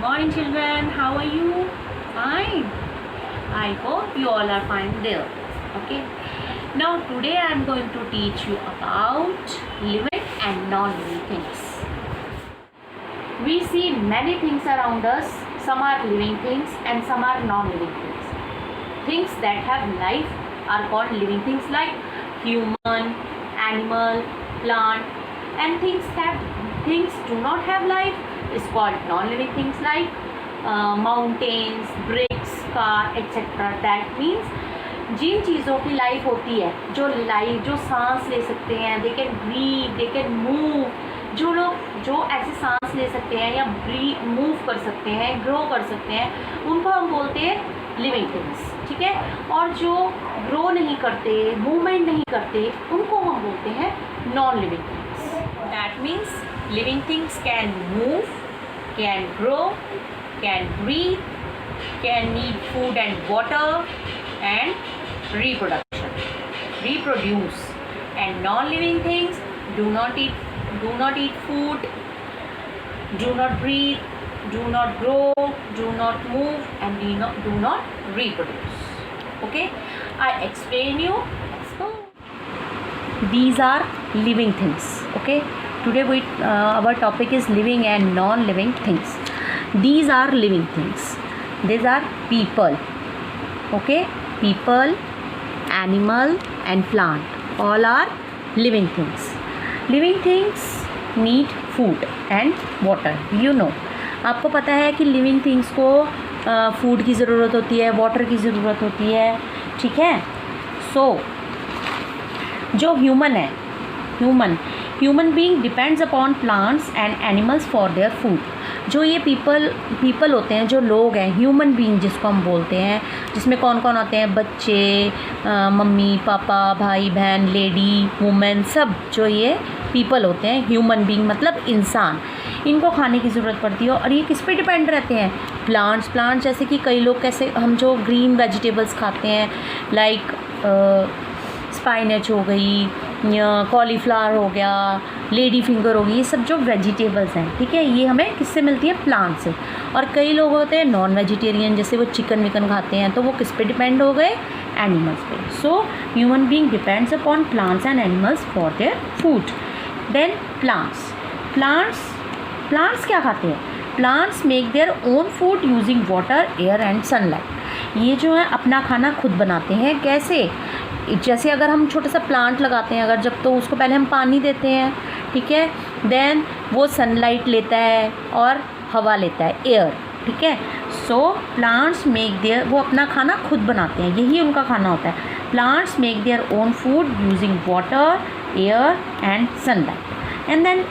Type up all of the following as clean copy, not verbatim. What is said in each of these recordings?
morning children, how are you? Fine. I hope you all are fine there. Okay. Now today I am going to teach you about living and non-living things. We see many things around us. Some are living things and some are non-living things. Things that have life are called living things, like human, animal, plant, and things do not have life is called non-living things, like mountains, bricks, car, etc. That means जिन चीज़ों की life होती है, जो सांस ले सकते हैं, they can breathe, they can move, जो ऐसे सांस ले सकते हैं या मूव कर सकते हैं, ग्रो कर सकते हैं, उनको हम बोलते हैं लिविंग थिंग्स. ठीक है. और जो ग्रो नहीं करते, मूवमेंट नहीं करते, उनको हम बोलते हैं non living things. That means living things can move, can grow, can breathe, can need food and water and reproduce, and non-living things do not eat food, do not breathe, do not grow, do not move, and do not reproduce. Okay, I explain you. Let's go. These are living things. Okay, today our topic is living and non-living things. These are living things. These are people. Okay, people, animal and plant, all are living things. Living things need food and water. You know, आपको पता है कि living things को food की ज़रूरत होती है, water की ज़रूरत होती है. ठीक है. सो जो ह्यूमन है, human being depends upon plants and animals for their food. जो ये पीपल होते हैं, जो लोग हैं, ह्यूमन बीइंग जिसको हम बोलते हैं, जिसमें कौन कौन आते हैं, बच्चे, मम्मी पापा, भाई बहन, लेडी, वुमेन, सब जो ये पीपल होते हैं, ह्यूमन बीइंग मतलब इंसान, इनको खाने की ज़रूरत पड़ती है. और ये किस पे डिपेंड रहते हैं? प्लांट्स. जैसे कि कई लोग कैसे हम जो ग्रीन वेजिटेबल्स खाते हैं, लाइक स्पाइनच हो गई, कॉलीफ्लावर हो गया, लेडी फिंगर होगी, ये सब जो वेजिटेबल्स हैं. ठीक है. ये हमें किससे मिलती है? प्लांट से. और कई लोग होते हैं नॉन वेजिटेरियन, जैसे वो चिकन विकन खाते हैं, तो वो किस पे डिपेंड हो गए? एनिमल्स पे. So human being depends upon plants and animals for their food. Then plants क्या खाते हैं? Plants make their own food using water, air and sunlight. ये जो है अपना खाना खुद बनाते हैं. कैसे? जैसे अगर हम छोटा सा प्लांट लगाते हैं, अगर जब, तो उसको पहले हम पानी देते हैं. ठीक है. देन वो सनलाइट लेता है और हवा लेता है, एयर. ठीक है. सो प्लांट्स मेक देयर, वो अपना खाना खुद बनाते हैं, यही उनका खाना होता है. Plants make their own food using water, air and sunlight. And then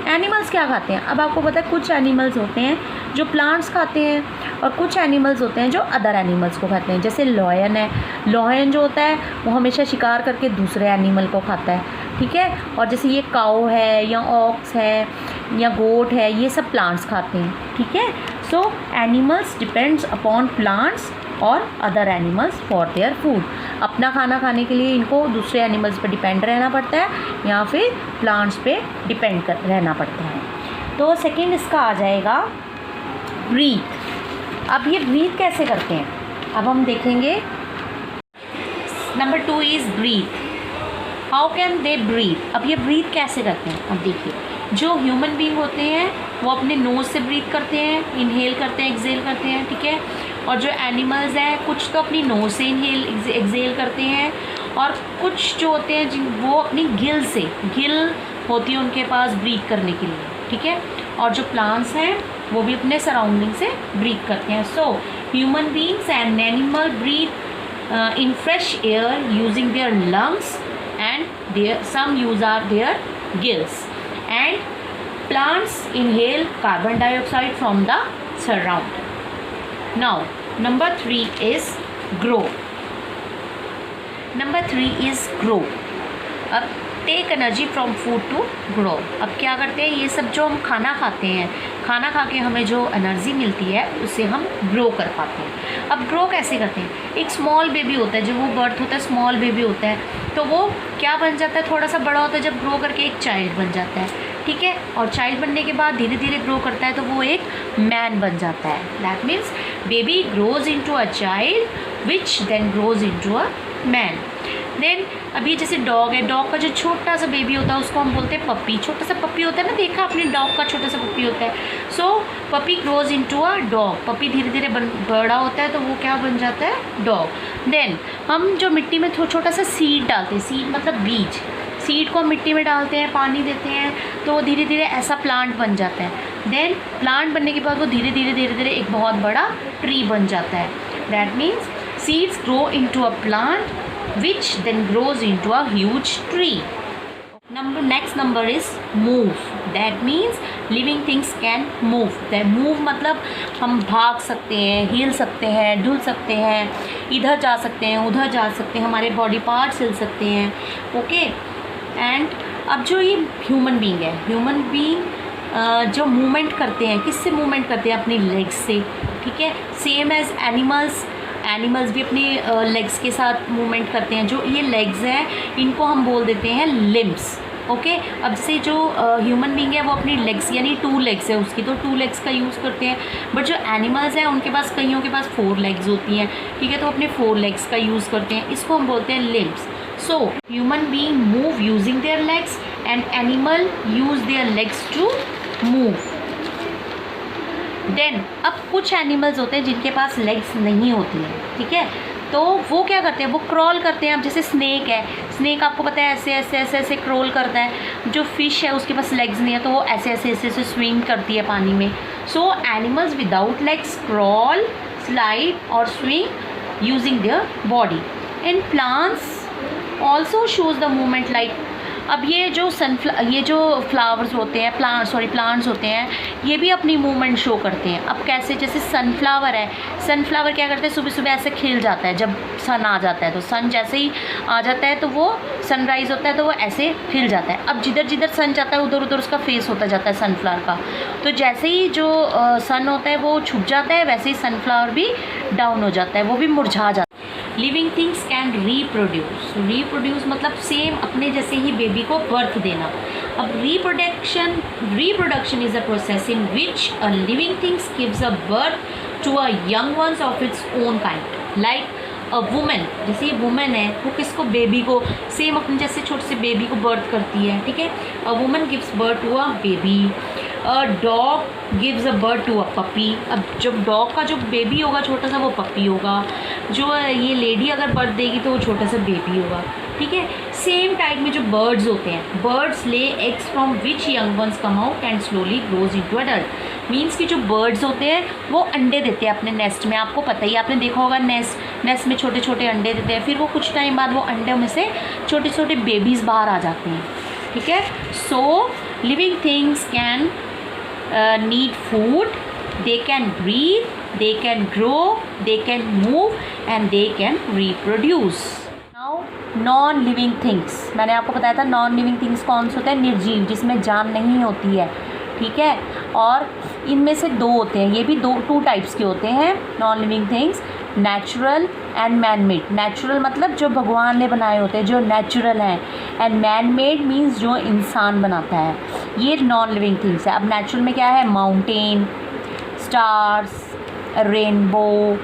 animals क्या खाते हैं? अब आपको पता है कुछ एनिमल्स होते हैं जो प्लांट्स खाते हैं और कुछ एनिमल्स होते हैं जो अदर एनिमल्स को खाते हैं. जैसे लॉयन है. लॉयन जो होता है वो हमेशा शिकार करके दूसरे एनिमल को खाता है. ठीक है. और जैसे ये काऊ है या ऑक्स है या गोट है, ये सब प्लांट्स खाते हैं. ठीक है. So animals depends upon plants और other animals for their food. अपना खाना खाने के लिए इनको दूसरे एनिमल्स पे डिपेंड रहना पड़ता है या फिर प्लांट्स पे डिपेंड रहना पड़ता है. तो सेकंड इसका आ जाएगा ब्रीथ. अब ये ब्रीथ कैसे करते हैं, अब हम देखेंगे. Number 2 is breathe. How can they breathe? अब ये ब्रीथ कैसे करते हैं? अब देखिए, जो ह्यूमन बीइंग होते हैं वो अपने नोज़ से ब्रीथ करते हैं, इनहेल करते हैं, एक्सेल करते हैं. ठीक है. और जो एनिमल्स हैं, कुछ तो अपनी नोज़ से इनहेल एक्सेल करते हैं, और कुछ जो होते हैं वो अपनी गिल होती है उनके पास ब्रीथ करने के लिए. ठीक है. और जो प्लांट्स हैं वो भी अपने सराउंडिंग से ब्रीथ करते हैं. So human beings and animal breathe in fresh air using their lungs, and some use their gills, and plants inhale carbon dioxide from the surround. Now number 3 is grow. अब take energy from food to grow. अब क्या करते हैं, ये सब जो हम खाना खाते हैं, खाना खा के हमें जो एनर्जी मिलती है उससे हम ग्रो कर पाते हैं. अब ग्रो कैसे करते हैं? एक स्मॉल बेबी होता है, जब वो बर्थ होता है स्मॉल बेबी होता है, तो वो क्या बन जाता है, थोड़ा सा बड़ा होता है, जब ग्रो करके एक चाइल्ड बन जाता है. ठीक है। और चाइल्ड बनने के बाद धीरे धीरे ग्रो करता है तो वो एक मैन बन जाता है। That means baby grows into a child which then grows into a man. देन अभी जैसे डॉग है, डॉग का जो छोटा सा बेबी होता है उसको हम बोलते हैं पपी। छोटा सा पपी होता है ना, देखा अपने डॉग का छोटा सा पपी होता है। So puppy grows into a dog. Puppy धीरे धीरे बड़ा होता है तो वो क्या बन जाता है, डॉग। देन हम जो मिट्टी में छोटा सा सीड डालते हैं, सीड मतलब बीज, सीड को हम मिट्टी में डालते हैं, पानी देते हैं तो वो धीरे धीरे ऐसा प्लांट बन जाता है। देन प्लांट बनने के बाद वो धीरे धीरे एक बहुत बड़ा ट्री बन जाता है। That means seeds grow into a plant which then grows into a huge tree. Next number is move. That means living things can move. That move मतलब हम भाग सकते हैं, हिल सकते हैं, डुल सकते हैं, इधर जा सकते हैं, उधर जा सकते हैं, हमारे बॉडी पार्ट्स हिल सकते हैं। ओके। एंड अब जो ये ह्यूमन बीइंग है, ह्यूमन बीइंग जो मूवमेंट करते हैं, किससे मूवमेंट करते हैं, अपनी लेग्स से। ठीक है। सेम एज एनिमल्स भी अपनी लेग्स के साथ मूवमेंट करते हैं। जो ये लेग्स हैं इनको हम बोल देते हैं लिम्स। ओके। अब जैसे जो ह्यूमन बीइंग है वो अपनी लेग्स यानी 2 लेग्स है उसकी, तो 2 लेग्स का यूज़ करते हैं। बट जो एनिमल्स हैं उनके पास, कईयों के पास 4 लेग्स होती हैं। ठीक है। तो अपने 4 लेग्स का यूज़ करते हैं, इसको हम बोलते हैं limbs. So human being move using their legs and animal use their legs to move. देन अब कुछ एनिमल्स होते हैं जिनके पास लेग्स नहीं होती हैं। ठीक है। तो वो क्या करते हैं, वो क्रॉल करते हैं। अब जैसे स्नेक है, स्नेक आपको पता है ऐसे ऐसे ऐसे ऐसे क्रॉल करता है। जो फिश है उसके पास लेग्स नहीं है तो वो ऐसे ऐसे ऐसे ऐसे स्विम करती है पानी में। So animals without legs crawl, slide और swim using their body. And plants also shows the movement like, अब ये जो फ्लावर्स होते हैं, प्लांट्स होते हैं, ये भी अपनी मूवमेंट शो करते हैं। अब कैसे, जैसे सनफ्लावर है, सनफ्लावर क्या करते हैं, सुबह सुबह ऐसे खिल जाता है जब सन आ जाता है। तो सन जैसे ही आ जाता है तो वो सनराइज़ होता है तो वो ऐसे खिल जाता है। अब जिधर जिधर सन जाता है उधर उधर उसका फेस होता जाता है सनफ्लावर का। तो जैसे ही जो सन होता है वो छुप जाता है, वैसे ही सनफ्लावर भी डाउन हो जाता है, वो भी मुरझा जाता है। लिविंग थिंग्स कैन रिप्रोड्यूस मतलब सेम अपने जैसे ही बेबी को बर्थ देना। अब reproduction is a process in which a living things gives a birth to a young ones of its own kind. Like a women, जैसे ये वुमेन है वो किसको, बेबी को, सेम अपने जैसे छोटे से बेबी को बर्थ करती है। ठीक है। A women gives birth to a baby. A dog gives a birth to a puppy. अब जब डॉग का जो बेबी होगा छोटा सा वो पपी होगा, जो ये लेडी अगर बर्थ देगी तो वो छोटा सा बेबी होगा। ठीक है। सेम टाइप में जो बर्ड्स होते हैं, birds lay eggs from which young ones come out and slowly grows into adult. Means कि जो बर्ड्स होते हैं वो अंडे देते हैं अपने नेस्ट में। आपको पता ही, आपने देखा होगा नेस्ट में छोटे छोटे अंडे देते हैं, फिर वो कुछ टाइम बाद वो अंडे में से छोटे छोटे बेबीज़ बाहर आ जाते हैं। ठीक है। So living things can need food, they can breathe, they can grow, they can move and they can reproduce. Now non living things, मैंने आपको बताया था नॉन लिविंग थिंग्स कौन से होते हैं, निर्जीव, जिसमें जान नहीं होती है। ठीक है। और इनमें से 2 होते हैं, ये भी 2 टाइप्स के होते हैं non living things, natural and man made. Natural मतलब जो भगवान ने बनाए होते हैं, जो नेचुरल हैं, एंड मैन मेड मीन्स जो इंसान बनाता है। ये नॉन लिविंग थिंग्स है। अब नेचुरल में क्या है, mountain, stars, rainbow,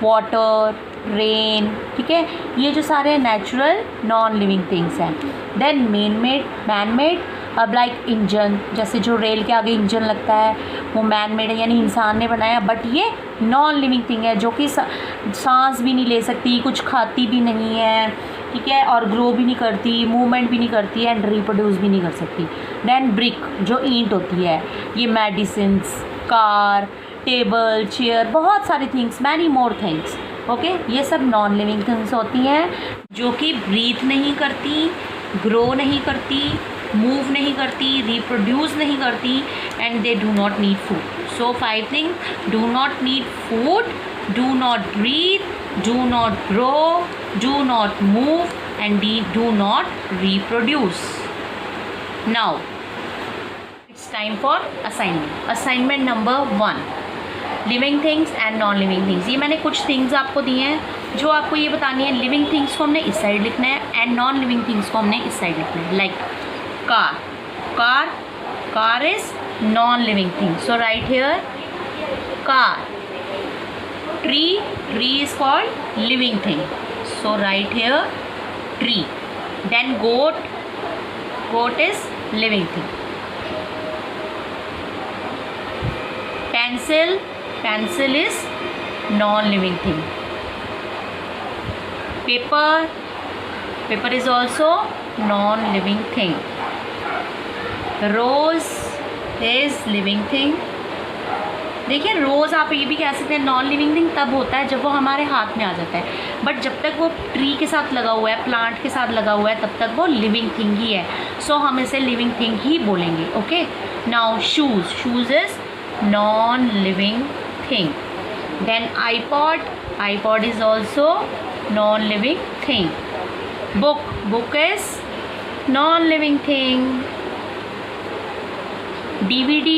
water, rain. ठीक है। ये जो सारे नेचुरल नॉन लिविंग थिंग्स हैं। देन मैन मेड, अब लाइक इंजन, जैसे जो रेल के आगे इंजन लगता है वो मैन मेड है, यानी इंसान ने बनाया। बट ये नॉन लिविंग थिंग है जो कि सांस भी नहीं ले सकती, कुछ खाती भी नहीं है। ठीक है। और ग्रो भी नहीं करती, मूवमेंट भी नहीं करती एंड रिप्रोड्यूस भी नहीं कर सकती। देन ब्रिक, जो ईंट होती है, ये मेडिसिन्स, कार, टेबल, चेयर, बहुत सारी things, many more things. Okay. ये सब नॉन लिविंग थिंग्स होती हैं जो कि ब्रीथ नहीं करती, ग्रो नहीं करती, मूव नहीं करती, रिप्रोड्यूस नहीं करती and they do not need food. So 5 things: do not need food, do not breathe, do not grow, do not move and do not reproduce. Now it's time for assignment. Assignment number 1, living things and non living things. ये मैंने कुछ things आपको दी हैं जो आपको ये बतानी है, लिविंग थिंग्स को हमने इस साइड लिखना है एंड नॉन लिविंग थिंग्स को हमने इस साइड लिखना है। Like car car is non-living thing. So write here car. Tree is called living thing. So write here tree. Then goat is living thing. Pencil is non-living thing. Paper is also non-living thing. Rose is living thing. देखिए रोज़ आप ये भी कह सकते हैं non living thing तब होता है जब वो हमारे हाथ में आ जाता है, बट जब तक वो ट्री के साथ लगा हुआ है, प्लांट के साथ लगा हुआ है, तब तक वो लिविंग थिंग ही है. सो हम इसे लिविंग थिंग ही बोलेंगे. Okay. Now shoes is non living thing. Then iPod is also non living thing. Book is non living thing. DVD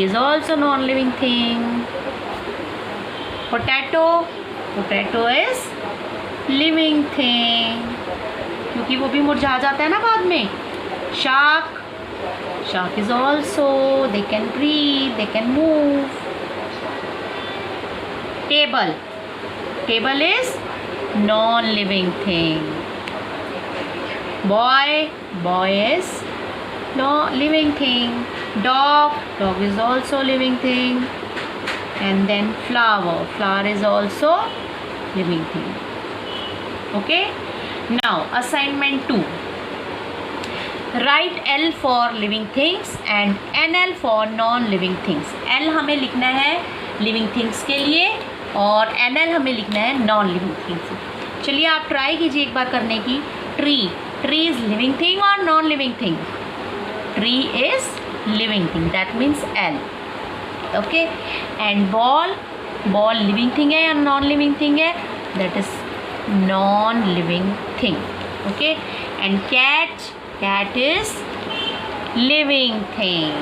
is also non living thing. Potato is living thing क्योंकि वो भी मुरझा जाता है ना बाद में. Shark is also, they can breathe, they can move. Table is non-living thing. Boy is living thing. Dog is also living thing. And then flower is also living thing. Okay. Now assignment 2. Write L for living things and NL for non-living things. L हमें लिखना है living things के लिए और NL हमें लिखना है non living things. चलिए आप ट्राई कीजिए एक बार करने की. ट्री इज़ लिविंग थिंग और non living thing. Tree is living thing, that means L. Okay. And ball living thing है या नॉन लिविंग थिंग है, that is non living thing. Okay. And cat is living thing.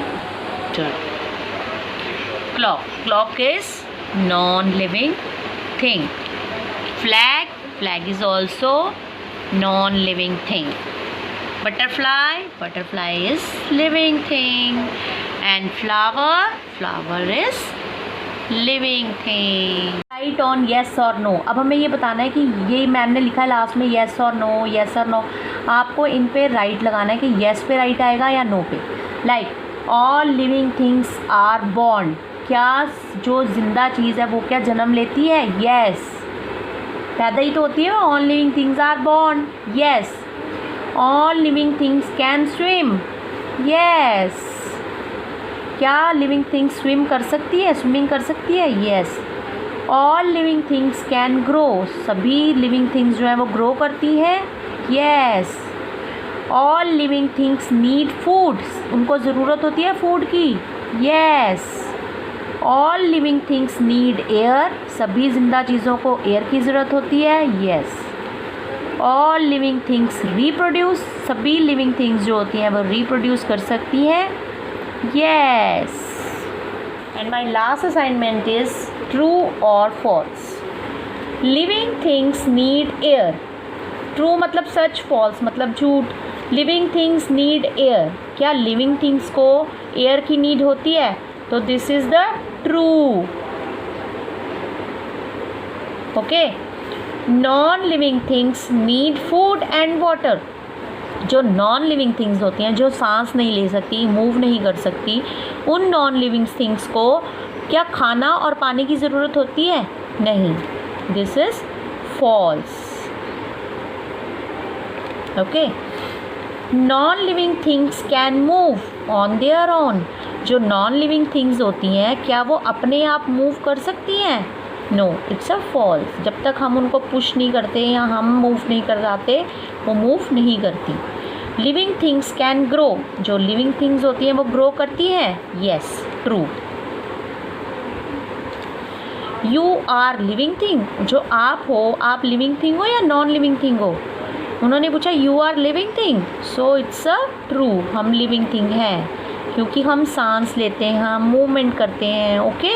Clock is non-living thing. Flag is also non-living thing. Butterfly is living thing. And flower is living thing. Write on yes or no. अब हमें ये बताना है कि ये ma'am ने लिखा है लास्ट में yes or no. आपको इन पे राइट लगाना है कि yes पे राइट आएगा या no पे. Like all living things are born. क्या जो जिंदा चीज़ है वो क्या जन्म लेती है? यस. पैदा ही तो होती है. All living things are born. Yes. All living things can swim. Yes. क्या लिविंग थिंग्स स्विम कर सकती है, स्विमिंग कर सकती है? Yes. All living things can grow. सभी लिविंग थिंग्स जो है वो ग्रो करती हैं. Yes. All living things need food. उनको ज़रूरत होती है फूड की. Yes. All living things need air. सभी जिंदा चीज़ों को एयर की ज़रूरत होती है. Yes. All living things reproduce. सभी लिविंग थिंग्स जो होती हैं वो रिप्रोड्यूस कर सकती हैं. Yes. And my last assignment is true और false. Living things need air. True मतलब सच, फॉल्स मतलब झूठ. Living things need air. क्या लिविंग थिंग्स को एयर की नीड होती है? तो this is the true. Okay. Non living things need food and water. जो नॉन लिविंग थिंग्स होती हैं, जो सांस नहीं ले सकती, मूव नहीं कर सकती, उन नॉन लिविंग थिंग्स को क्या खाना और पानी की ज़रूरत होती है? नहीं. This is false. Okay. Non living things can move on their own. जो नॉन लिविंग थिंग्स होती हैं क्या वो अपने आप मूव कर सकती हैं? No, it's a false. जब तक हम उनको पुश नहीं करते या हम मूव नहीं कराते वो मूव नहीं करती. Living things can grow. जो लिविंग थिंग्स होती हैं वो ग्रो करती हैं. Yes, true. You are living thing. जो आप हो, आप लिविंग थिंग हो या नॉन लिविंग थिंग हो? उन्होंने पूछा you are living thing, so it's a true. हम लिविंग थिंग हैं क्योंकि हम सांस लेते हैं, हम मूवमेंट करते हैं. ओके.